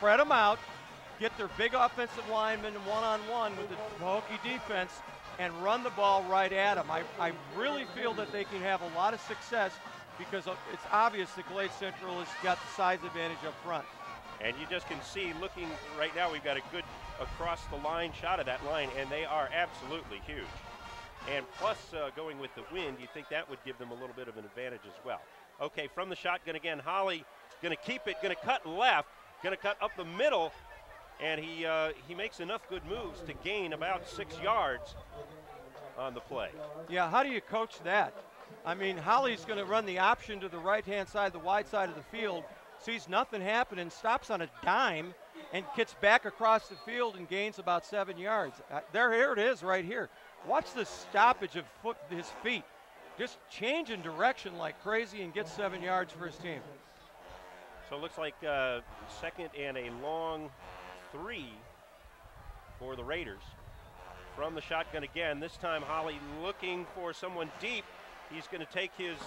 spread them out, get their big offensive linemen one-on-one with the Pahokee defense, and run the ball right at them. I really feel that they can have a lot of success because it's obvious that Glade Central has got the size advantage up front. And you just can see, looking right now, we've got a good across-the-line shot of that line, and they are absolutely huge. And plus, going with the wind, you'd think that would give them a little bit of an advantage as well. Okay, from the shotgun again, Holly going to keep it, going to cut left, going to cut up the middle, and he makes enough good moves to gain about 6 yards on the play. Yeah, how do you coach that? I mean, Holly's going to run the option to the right-hand side, the wide side of the field, sees nothing happen and stops on a dime and gets back across the field and gains about 7 yards. Here it is right here. Watch the stoppage of his feet. Just changing direction like crazy and gets 7 yards for his team. So it looks like second and a long 3 for the Raiders. From the shotgun again, this time Holly looking for someone deep. He's going to take his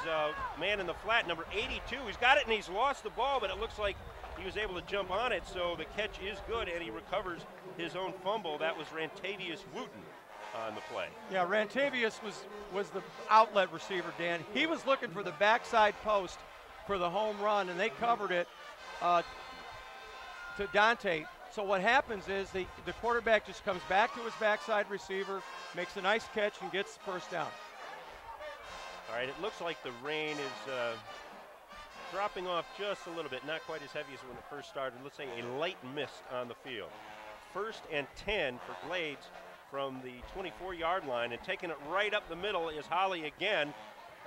man in the flat, number 82. He's got it and he's lost the ball, but it looks like he was able to jump on it, so the catch is good and he recovers his own fumble. That was Rantavius Wooten on the play. Yeah, Rantavius was the outlet receiver, Dan. He was looking for the backside post for the home run, and they covered it to Dante. So what happens is the quarterback just comes back to his backside receiver, makes a nice catch, and gets the first down. All right, it looks like the rain is dropping off just a little bit, not quite as heavy as when it first started. Let's say a light mist on the field. 1st and 10 for Glades from the 24-yard line, and taking it right up the middle is Holly again,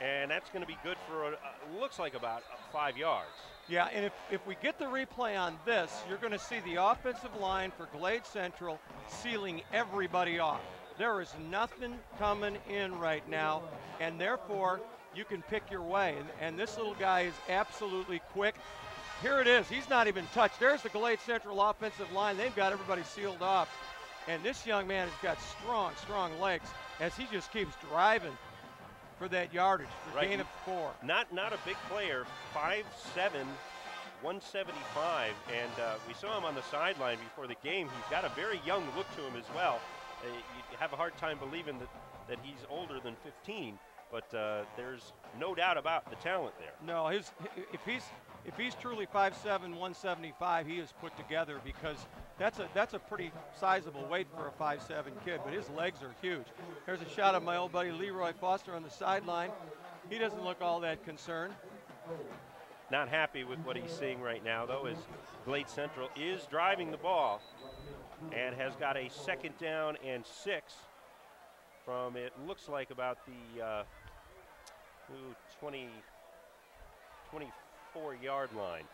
and that's going to be good for, looks like about 5 yards. Yeah, and if we get the replay on this, you're going to see the offensive line for Glade Central sealing everybody off. There is nothing coming in right now, and therefore you can pick your way. And this little guy is absolutely quick. Here it is. He's not even touched. There's the Glade Central offensive line. They've got everybody sealed off. And this young man has got strong, strong legs as he just keeps driving for that yardage, for gain of 4. Not a big player, 5'7", 175, and we saw him on the sideline before the game. He's got a very young look to him as well. You have a hard time believing that he's older than 15, but there's no doubt about the talent there. No, if he's truly 5'7", 175, he is put together, because that's a pretty sizable weight for a 5'7" kid, but his legs are huge. There's a shot of my old buddy Leroy Foster on the sideline. He doesn't look all that concerned. Not happy with what he's seeing right now, though, as Glade Central is driving the ball and has got a 2nd down and 6 from, it looks like, about the 24-yard line.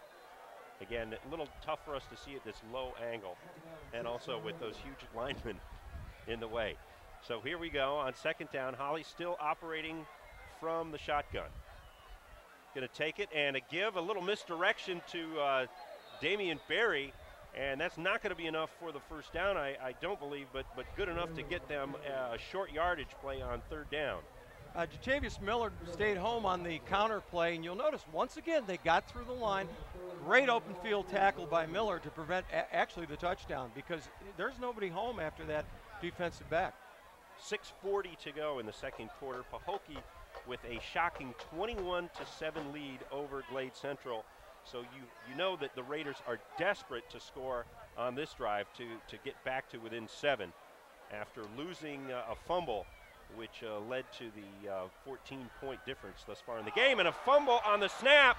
Again, a little tough for us to see at this low angle, and also with those huge linemen in the way. So here we go on 2nd down. Holly still operating from the shotgun. Going to take it and a little misdirection to Damian Berry, and that's not going to be enough for the first down, I don't believe, but good enough to get them a short yardage play on 3rd down. Jatavius Miller stayed home on the counter play, and you'll notice once again they got through the line. Great open field tackle by Miller to prevent actually the touchdown, because there's nobody home after that defensive back. 6:40 to go in the 2nd quarter. Pahokee with a shocking 21-7 lead over Glade Central. So you know that the Raiders are desperate to score on this drive to get back to within 7 after losing a fumble, which led to the 14-point difference thus far in the game. And a fumble on the snap,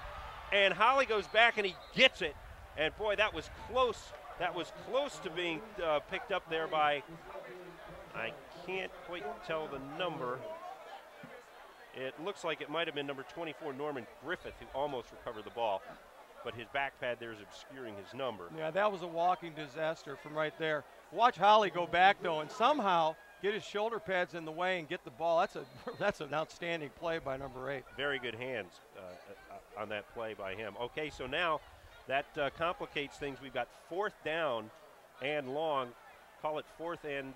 and Holly goes back and he gets it. And boy, that was close. That was close to being picked up there by, I can't quite tell the number. It looks like it might have been number 24, Norman Griffith, who almost recovered the ball, but his back pad there is obscuring his number. Yeah, that was a walking disaster from right there. Watch Holly go back, though, and somehow get his shoulder pads in the way and get the ball. That's an outstanding play by number 8. Very good hands on that play by him. Okay, so now that complicates things. We've got 4th down and long. Call it 4th and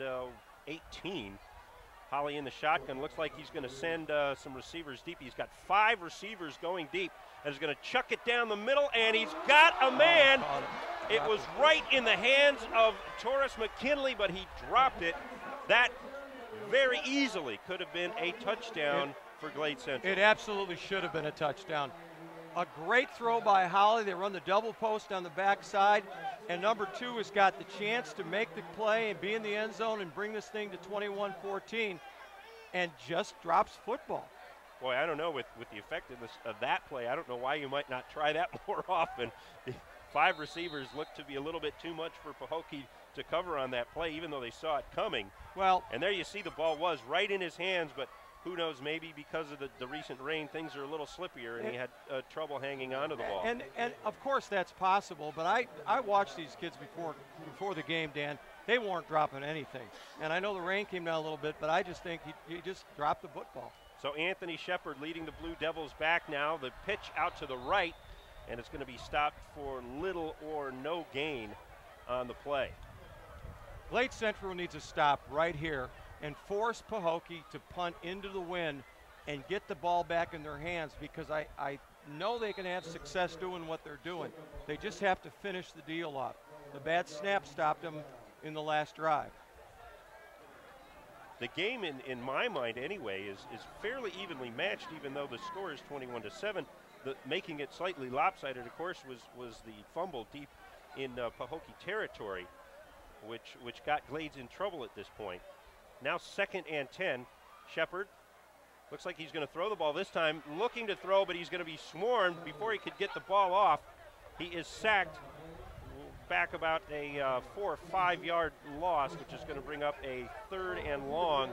18. Holly in the shotgun. Looks like he's going to send some receivers deep. He's got 5 receivers going deep. and is going to chuck it down the middle, and he's got a man. It was right in the hands of Taurus McKinley, but he dropped it. That very easily could have been a touchdown for Glade Central. It absolutely should have been a touchdown. A great throw by Holly. They run the double post on the backside, and number 2 has got the chance to make the play and be in the end zone and bring this thing to 21-14, and just drops football. Boy, I don't know, with the effectiveness of that play, I don't know why you might not try that more often. The 5 receivers looked to be a little bit too much for Pahokee to cover on that play, even though they saw it coming. Well, and there you see the ball was right in his hands, but who knows, maybe because of the recent rain, things are a little slippier, and he had trouble hanging onto the ball. And of course that's possible, but I watched these kids before the game, Dan. They weren't dropping anything. And I know the rain came down a little bit, but I just think he just dropped the football. So Anthony Shepard leading the Blue Devils back now. The pitch out to the right, and it's going to be stopped for little or no gain on the play. Glade Central needs to stop right here and force Pahokee to punt into the wind and get the ball back in their hands, because I know they can have success doing what they're doing. They just have to finish the deal off. The bad snap stopped them in the last drive. The game, in my mind anyway, is fairly evenly matched, even though the score is 21-7. Making it slightly lopsided, of course, was the fumble deep in Pahokee territory, which got Glades in trouble at this point. Now 2nd and 10. Shepard looks like he's going to throw the ball this time, looking to throw, but he's going to be swarmed before he could get the ball off. He is sacked back about a 4 or 5 yard loss, which is going to bring up a 3rd and long,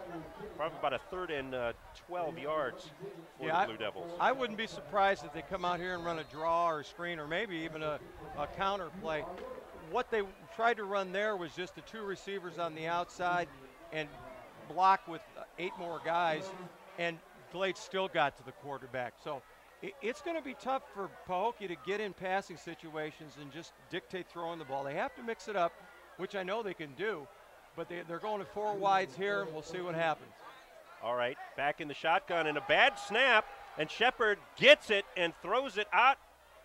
probably about a 3rd and 12 yards for the Blue Devils. I wouldn't be surprised if they come out here and run a draw or a screen, or maybe even a counter play. What they tried to run there was just the 2 receivers on the outside and block with 8 more guys, and Glade still got to the quarterback. So it's going to be tough for Pahokee to get in passing situations and just dictate throwing the ball. They have to mix it up, which I know they can do, but they're going to 4 wides here, and we'll see what happens. All right, back in the shotgun, and a bad snap, and Shepard gets it and throws it out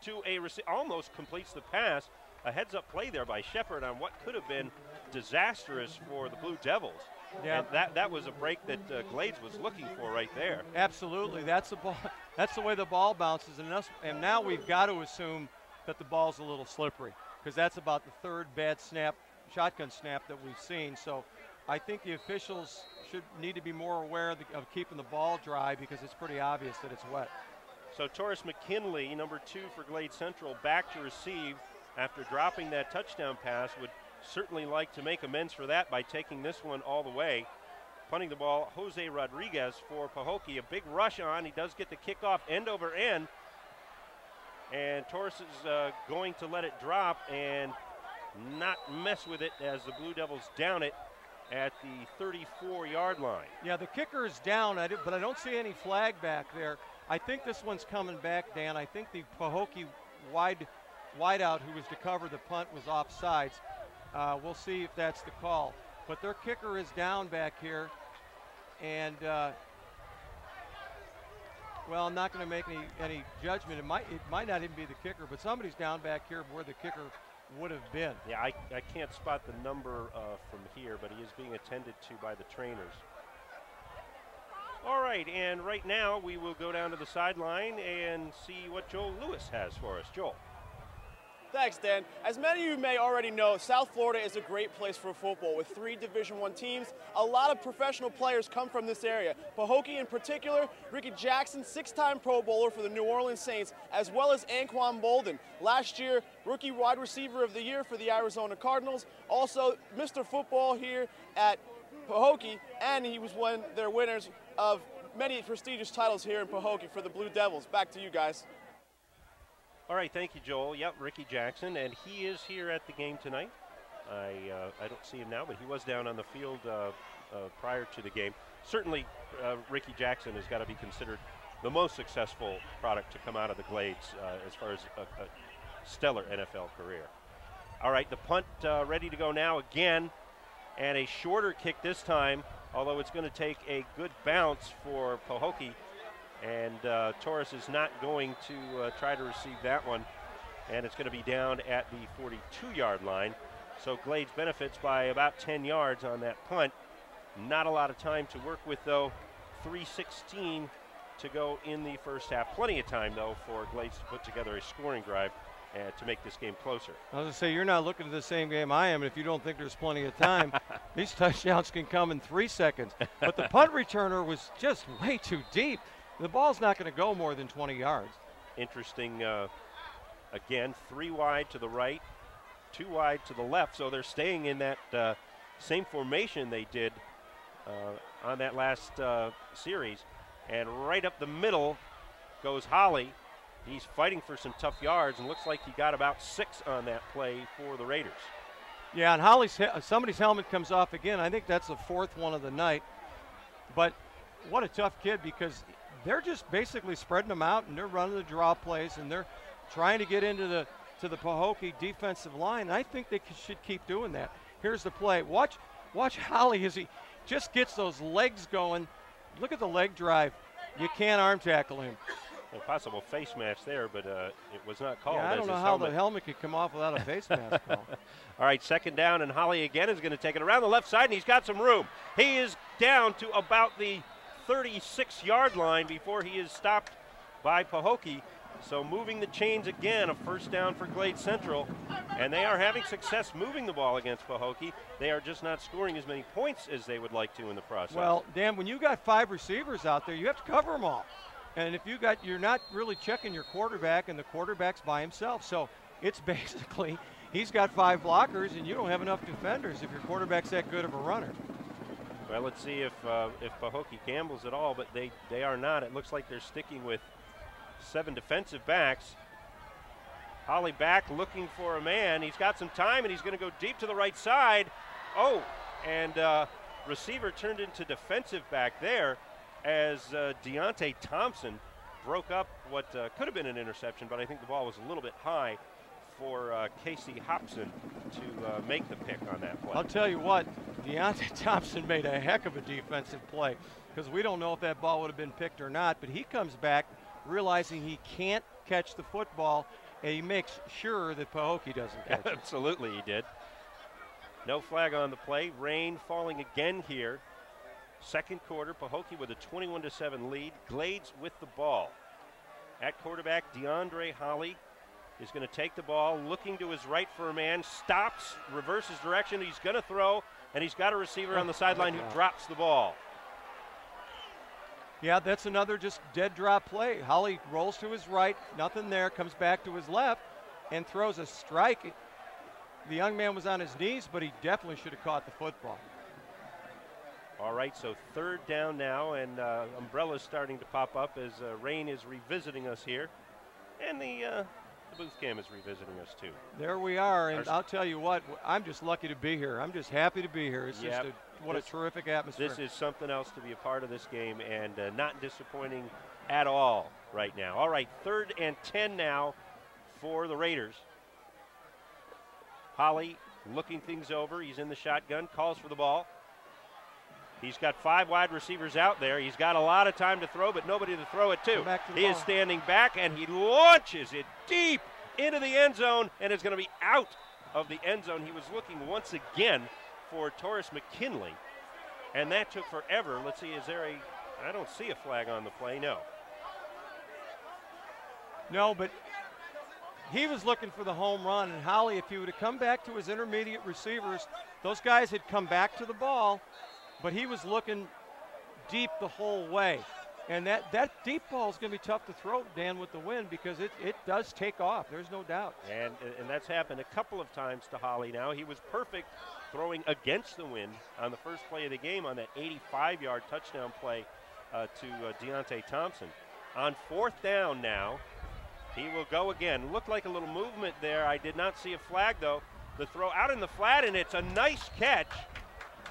to a receiver, almost completes the pass. A heads-up play there by Shepard on what could have been disastrous for the Blue Devils. Yeah, and that was a break that Glades was looking for right there. Absolutely, that's the ball. That's the way the ball bounces, and now we've got to assume that the ball's a little slippery, because that's about the 3rd bad snap, shotgun snap that we've seen. So I think the officials should need to be more aware of keeping the ball dry, because it's pretty obvious that it's wet. So Taurus McKinley, number 2 for Glade Central, back to receive after dropping that touchdown pass. Would certainly like to make amends for that by taking this one all the way. Punting the ball, Jose Rodriguez for Pahokee. A big rush on. He does get the kickoff end over end. And Taurus is going to let it drop and not mess with it as the Blue Devils down it at the 34-yard line. Yeah, the kicker is down, but I don't see any flag back there. I think this one's coming back, Dan. I think the Pahokee wideout who was to cover the punt was offsides. We'll see if that's the call. But their kicker is down back here. And, well, I'm not going to make any judgment. It might not even be the kicker, but somebody's down back here where the kicker would have been. Yeah, I can't spot the number from here, but he is being attended to by the trainers. All right, and right now we will go down to the sideline and see what Joel Lewis has for us. Joel. Thanks, Dan. As many of you may already know, South Florida is a great place for football with 3 Division I teams. A lot of professional players come from this area. Pahokee in particular, Ricky Jackson, 6-time Pro Bowler for the New Orleans Saints, as well as Anquan Bolden. Last year, Rookie Wide Receiver of the Year for the Arizona Cardinals. Also, Mr. Football here at Pahokee, and he was one of their winners of many prestigious titles here in Pahokee for the Blue Devils. Back to you guys. All right, thank you, Joel. Yep, Ricky Jackson, and he is here at the game tonight. I don't see him now, but he was down on the field prior to the game. Certainly, Ricky Jackson has got to be considered the most successful product to come out of the Glades as far as a stellar NFL career. All right, the punt ready to go now again, and a shorter kick this time, although it's going to take a good bounce for Pahokee. And Torres is not going to try to receive that one. And it's going to be down at the 42-yard line. So Glades benefits by about 10 yards on that punt. Not a lot of time to work with, though. 3:16 to go in the first half. Plenty of time, though, for Glades to put together a scoring drive to make this game closer. I was going to say, you're not looking at the same game I am, and if you don't think there's plenty of time, these touchdowns can come in 3 seconds. But the punt returner was just way too deep. The ball's not going to go more than 20 yards. Interesting, again, 3 wide to the right, 2 wide to the left, so they're staying in that same formation they did on that last series. And right up the middle goes Holly. He's fighting for some tough yards, and looks like he got about 6 on that play for the Raiders. Yeah, and Holly's somebody's helmet comes off again. I think that's the 4th one of the night. But what a tough kid, because they're just basically spreading them out, and they're running the draw plays, and they're trying to get into the Pahokee defensive line. And I think they should keep doing that. Here's the play. Watch Holly as he just gets those legs going. Look at the leg drive. You can't arm tackle him. A possible face mask there, but it was not called. Yeah, I don't know how the helmet could come off without a face mask call. All right, 2nd down, and Holly again is going to take it around the left side, and he's got some room. He is down to about the 36-yard line before he is stopped by Pahokee. So moving the chains again, a 1st down for Glades Central, and they are having success moving the ball against Pahokee. They are just not scoring as many points as they would like to in the process. Well, Dan, when you got 5 receivers out there, you have to cover them all. And if you're not really checking your quarterback, and the quarterback's by himself. So it's basically, he's got 5 blockers, and you don't have enough defenders if your quarterback's that good of a runner. Well, let's see if Pahokee gambles at all, but they are not. It looks like they're sticking with 7 defensive backs. Holly back looking for a man. He's got some time, and he's going to go deep to the right side. Oh, and receiver turned into defensive back there as Deontay Thompson broke up what could have been an interception, but I think the ball was a little bit high for Casey Hobson to make the pick on that play. I'll tell you what, Deontay Thompson made a heck of a defensive play, because we don't know if that ball would have been picked or not, but he comes back realizing he can't catch the football, and he makes sure that Pahokee doesn't catch it. Absolutely he did. No flag on the play. Rain falling again here. 2nd quarter, Pahokee with a 21-7 lead. Glades with the ball. At quarterback, DeAndre Holly is going to take the ball, looking to his right for a man, stops, reverses direction. He's going to throw, and he's got a receiver on the sideline who drops the ball. Yeah, that's another just dead drop play. Holly rolls to his right, nothing there, comes back to his left, and throws a strike. The young man was on his knees, but he definitely should have caught the football. All right, so 3rd down now, and umbrellas starting to pop up as Rain is revisiting us here. And the booth cam is revisiting us too. There we are, and I'll tell you what, I'm just lucky to be here. I'm just happy to be here. It's just a terrific atmosphere. This is something else to be a part of this game, and not disappointing at all right now. All right, 3rd and 10 now for the Raiders. Holly looking things over. He's in the shotgun, calls for the ball. He's got 5 wide receivers out there. He's got a lot of time to throw, but nobody to throw it to. He is standing back, and he launches it deep into the end zone, and it's going to be out of the end zone. He was looking once again for Torres McKinley, and that took forever. Let's see, I don't see a flag on the play, no. No, but he was looking for the home run, and Holly, if he would have come back to his intermediate receivers, those guys had come back to the ball, but he was looking deep the whole way. And that deep ball is going to be tough to throw, Dan, with the wind, because it does take off. There's no doubt. And that's happened a couple of times to Holly now. He was perfect throwing against the wind on the first play of the game on that 85-yard touchdown play to Deontay Thompson. On 4th down now, he will go again. Looked like a little movement there. I did not see a flag, though. The throw out in the flat, and it's a nice catch.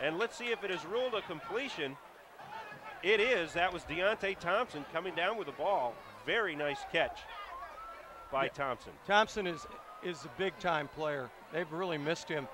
And let's see if it is ruled a completion. It is. That was Deontay Thompson coming down with the ball. Very nice catch by Thompson. Thompson is a big-time player. They've really missed him.